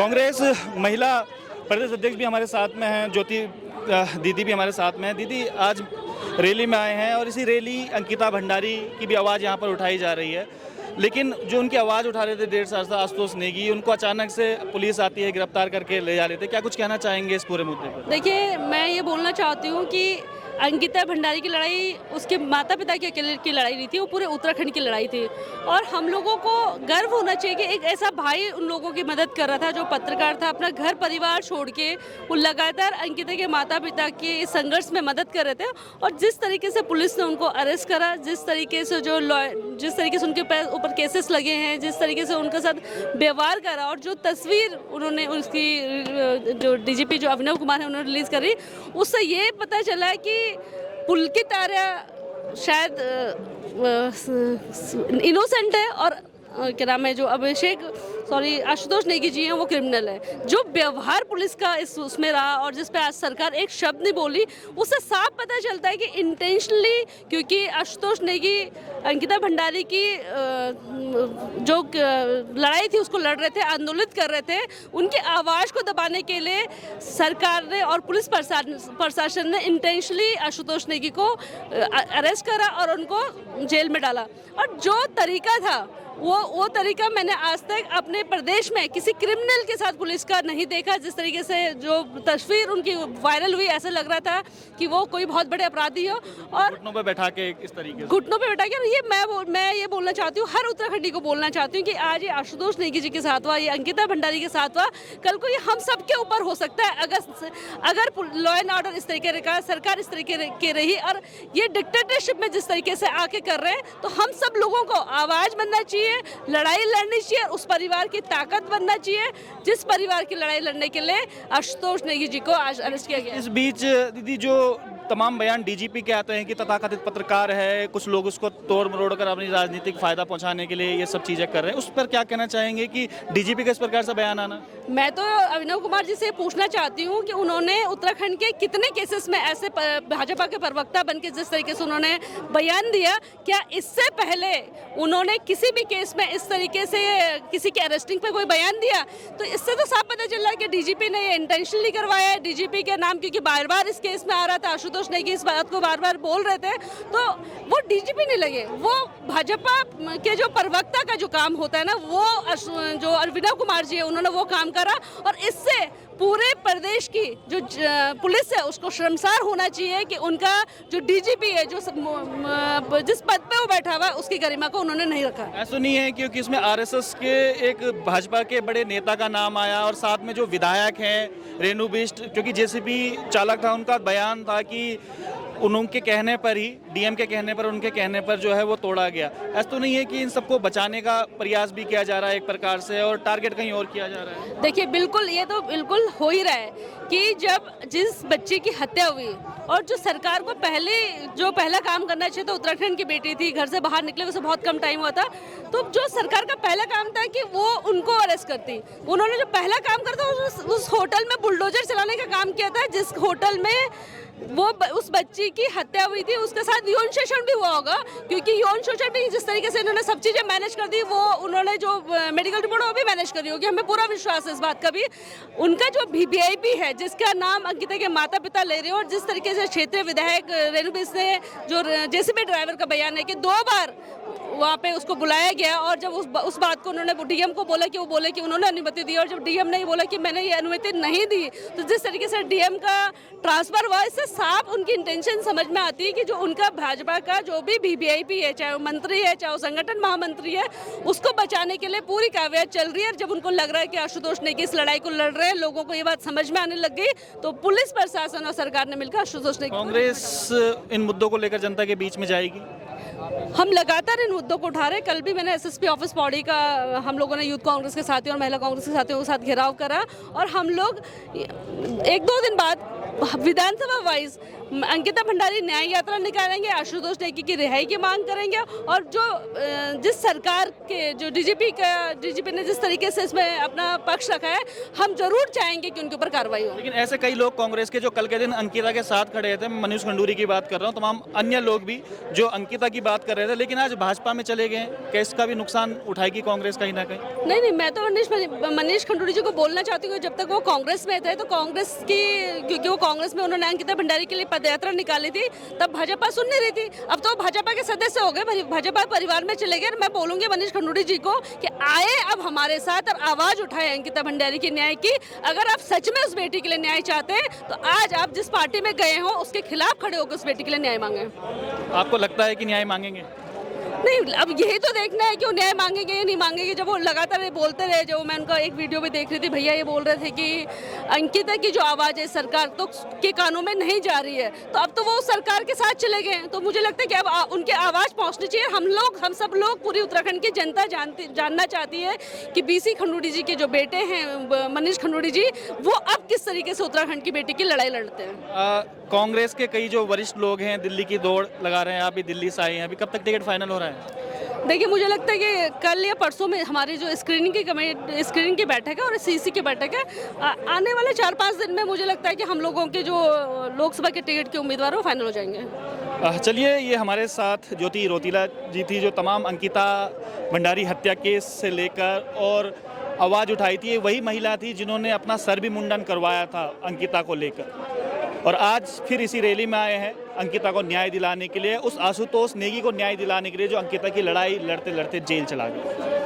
कांग्रेस महिला प्रदेश अध्यक्ष भी हमारे साथ में हैं, ज्योति दीदी भी हमारे साथ में हैं। दीदी आज रैली में आए हैं और इसी रैली अंकिता भंडारी की भी आवाज़ यहाँ पर उठाई जा रही है, लेकिन जो उनकी आवाज़ उठा रहे थे 1.5 साल से आशुतोष नेगी, उनको अचानक से पुलिस आती है, गिरफ्तार करके ले जा लेते। क्या कुछ कहना चाहेंगे इस पूरे मुद्दे पर? देखिए, मैं ये बोलना चाहती हूँ कि अंकिता भंडारी की लड़ाई उसके माता पिता की अकेले की लड़ाई नहीं थी, वो पूरे उत्तराखंड की लड़ाई थी। और हम लोगों को गर्व होना चाहिए कि एक ऐसा भाई उन लोगों की मदद कर रहा था, जो पत्रकार था, अपना घर परिवार छोड़ के वो लगातार अंकिता के माता पिता के इस संघर्ष में मदद कर रहे थे। और जिस तरीके से पुलिस ने उनको अरेस्ट करा, जिस तरीके से उनके ऊपर केसेस लगे हैं, जिस तरीके से उनके साथ व्यवहार करा, और जो तस्वीर उन्होंने उसकी जो डीजीपी जो अभिनव कुमार है उन्होंने रिलीज करी, उससे ये पता चला कि पुलकित आर्या शायद इनोसेंट है और क्या नाम है, जो आशुतोष नेगी जी हैं, वो क्रिमिनल है। जो व्यवहार पुलिस का उसमें रहा और जिस पे आज सरकार एक शब्द नहीं बोली, उससे साफ पता चलता है कि इंटेंशनली, क्योंकि आशुतोष नेगी अंकिता भंडारी की जो लड़ाई थी उसको लड़ रहे थे, आंदोलित कर रहे थे, उनकी आवाज़ को दबाने के लिए सरकार ने और पुलिस प्रशासन ने इंटेंशनली आशुतोष नेगी को अरेस्ट करा और उनको जेल में डाला। और जो तरीका था वो तरीका मैंने आज तक अपने प्रदेश में किसी क्रिमिनल के साथ पुलिस का नहीं देखा। जिस तरीके से जो तस्वीर उनकी वायरल हुई, ऐसे लग रहा था कि वो कोई बहुत बड़े अपराधी हो और घुटनों पे बैठा के इस तरीके से घुटनों पे बैठा के। ये मैं ये बोलना चाहती हूँ, हर उत्तराखंडी को बोलना चाहती हूँ कि आज ये आशुतोष नेगी जी के साथ हुआ, ये अंकिता भंडारी के साथ हुआ, कल को ये हम सब के ऊपर हो सकता है अगर लॉ एंड ऑर्डर इस तरीके का, सरकार इस तरीके की रही और ये डिक्टेटरशिप में जिस तरीके से आके कर रहे हैं, तो हम सब लोगों को आवाज़ बनना चाहिए, लड़ाई लड़नी चाहिए, उस परिवार की ताकत बनना चाहिए जिस परिवार की लड़ाई लड़ने के लिए आशुतोष नेगी जी को आज अरेस्ट किया गया। इस बीच दीदी जो तमाम बयान डीजीपी के आते हैं कि तथाकथित पत्रकार है, कुछ लोग उसको तोड़ मरोड़ कर अपनी राजनीतिक फायदा पहुंचाने के लिए ये सब चीजें कर रहे हैं, उस पर क्या कहना चाहेंगे कि डीजीपी का इस प्रकार से बयान आना? मैं तो अभिनव कुमार जी से पूछना चाहती हूँ कि उन्होंने उत्तराखंड के कितने केसेस में ऐसे भाजपा के प्रवक्ता बनके जिस तरीके से उन्होंने बयान दिया, क्या इससे पहले उन्होंने किसी भी केस में इस तरीके से किसी के अरेस्टिंग पे कोई बयान दिया? तो इससे तो साफ पता चल रहा है कि डीजीपी ने ये इंटेंशनली करवाया है। डीजीपी के नाम क्योंकि बार बार इस केस में आ रहा था, आशुतोष नेगी इस बात को बार बार बोल रहे थे, तो वो डीजीपी नहीं लगे, वो भाजपा के जो प्रवक्ता का जो काम होता है ना, वो जो अभिनव कुमार जी है उन्होंने वो काम करा। और इससे पूरे प्रदेश की जो पुलिस है उसको शर्मसार होना चाहिए कि उनका जो डीजीपी है, जो जिस पद पे वो बैठा हुआ है, उसकी गरिमा को उन्होंने नहीं रखा। ऐसा नहीं है क्योंकि इसमें आरएसएस के एक भाजपा के बड़े नेता का नाम आया और साथ में जो विधायक हैं रेणु बिष्ट, क्योंकि जेसीबी चालक था, उनका बयान था कि उनके कहने पर ही, डीएम के कहने पर, उनके कहने पर जो है वो तोड़ा गया। ऐसा तो नहीं है कि इन सबको बचाने का प्रयास भी किया जा रहा है एक प्रकार से और टारगेट कहीं और किया जा रहा है? देखिए, बिल्कुल ये तो बिल्कुल हो ही रहा है कि जब जिस बच्चे की हत्या हुई और जो सरकार को पहला काम करना चाहिए था, उत्तराखंड की बेटी थी, घर से बाहर निकले उसे बहुत कम टाइम हुआ था, तो जो सरकार का पहला काम था कि वो उनको अरेस्ट करती। उन्होंने जो पहला काम करता उस होटल में बुलडोजर चलाने का काम किया था, जिस होटल में वो उस बच्ची की हत्या हुई थी, उसके साथ यौन शोषण भी हुआ होगा, क्योंकि यौन शोषण भी जिस तरीके से इन्होंने सब चीज़ें मैनेज कर दी, वो उन्होंने जो मेडिकल रिपोर्ट वो भी मैनेज करी होगी, हमें पूरा विश्वास है इस बात का भी। उनका जो वीआईपी है जिसका नाम अंकिता के माता पिता ले रहे हो, और जिस तरीके से क्षेत्रीय विधायक रेणु बिष्ट ने जो जेसीबी ड्राइवर का बयान है कि 2 बार वहाँ पे उसको बुलाया गया, और जब उस बात को उन्होंने डीएम को बोला कि उन्होंने अनुमति दी, और जब डीएम ने बोला कि मैंने ये अनुमति नहीं दी, तो जिस तरीके से डीएम का ट्रांसफर हुआ, इससे साफ उनकी इंटेंशन समझ में आती है कि जो उनका भाजपा का जो भी वीवीआईपी है, चाहे वो मंत्री है, चाहे वो संगठन महामंत्री है, उसको बचाने के लिए पूरी कावियात चल रही है। जब उनको लग रहा है कि आशुतोष नेगी इस लड़ाई को लड़ रहे हैं, लोगों को ये बात समझ में आने लग गई, तो पुलिस प्रशासन और सरकार ने मिलकर आशुतोष नेगी। कांग्रेस इन मुद्दों को लेकर जनता के बीच में जाएगी? हम लगातार इन मुद्दों को उठा रहे हैं। कल भी मैंने एसएसपी ऑफिस पौड़ी का हम लोगों ने यूथ कांग्रेस के साथियों और महिला कांग्रेस के साथियों के साथ घेराव करा, और हम लोग 1-2 दिन बाद विधानसभा वाइज अंकिता भंडारी न्याय यात्रा निकालेंगे, आशुतोष नेगी की रिहाई की मांग करेंगे और जो जिस सरकार के जो डीजीपी ने जिस तरीके से इसमें अपना पक्ष रखा है, हम जरूर चाहेंगे कि उनके ऊपर कार्रवाई हो। लेकिन ऐसे कई लोग कांग्रेस के जो कल के दिन अंकिता के साथ खड़े थे, मनीष खंडूरी की बात कर रहा हूँ, तमाम अन्य लोग भी जो अंकिता की बात कर रहे थे, लेकिन आज भाजपा में चले गए, क्या इसका भी नुकसान उठाएगी कांग्रेस कहीं ना कहीं? नहीं, मैं तो मनीष खंडूरी जी को बोलना चाहती हूँ, जब तक वो कांग्रेस में थे तो कांग्रेस की, क्योंकि वो कांग्रेस में उन्होंने अंकिता भंडारी के लिए पदयात्रा निकाली थी, तब भाजपा सुन नहीं रही थी। अब तो भाजपा के सदस्य हो गए, भाजपा परिवार में चले गए। मैं बोलूंगी मनीष खंडूरी जी को कि आए अब हमारे साथ और आवाज उठाए अंकिता भंडारी की न्याय की। अगर आप सच में उस बेटी के लिए न्याय चाहते हैं तो आज आप जिस पार्टी में गए हो उसके खिलाफ खड़े होकर उस बेटी के लिए न्याय मांगे। आपको लगता है कि न्याय मांगेंगे? नहीं, अब यही तो देखना है कि वो न्याय मांगेंगे या नहीं मांगेंगे। जब वो लगातार बोलते रहे, जो मैं उनका एक वीडियो भी देख रही थी, भैया ये बोल रहे थे कि अंकिता की जो आवाज़ है सरकार तो के कानों में नहीं जा रही है, तो अब तो वो सरकार के साथ चले गए। तो मुझे लगता है कि अब उनकी आवाज़ पहुंचनी चाहिए। हम सब लोग, पूरी उत्तराखंड की जनता जानना चाहती है कि बीसी खंडूरी जी के जो बेटे हैं मनीष खंडूरी जी, वो अब किस तरीके से उत्तराखंड की बेटी की लड़ाई लड़ते हैं। कांग्रेस के कई जो वरिष्ठ लोग हैं दिल्ली की दौड़ लगा रहे हैं, आप भी दिल्ली से आए हैं, अभी कब तक टिकट फाइनल हो रहा है? देखिए, मुझे लगता है कि कल या परसों में हमारी जो स्क्रीनिंग की बैठक है और सीसी की बैठक है, आने वाले 4-5 दिन में मुझे लगता है कि हम लोगों के जो लोकसभा के टिकट के उम्मीदवार वो फाइनल हो जाएंगे। चलिए, ये हमारे साथ ज्योति रौतेला जी थी, जो तमाम अंकिता भंडारी हत्या केस से लेकर और आवाज़ उठाई थी। वही महिला थी जिन्होंने अपना सर भी मुंडन करवाया था अंकिता को लेकर, और आज फिर इसी रैली में आए हैं अंकिता को न्याय दिलाने के लिए, उस आशुतोष नेगी को न्याय दिलाने के लिए जो अंकिता की लड़ाई लड़ते लड़ते जेल चला गया।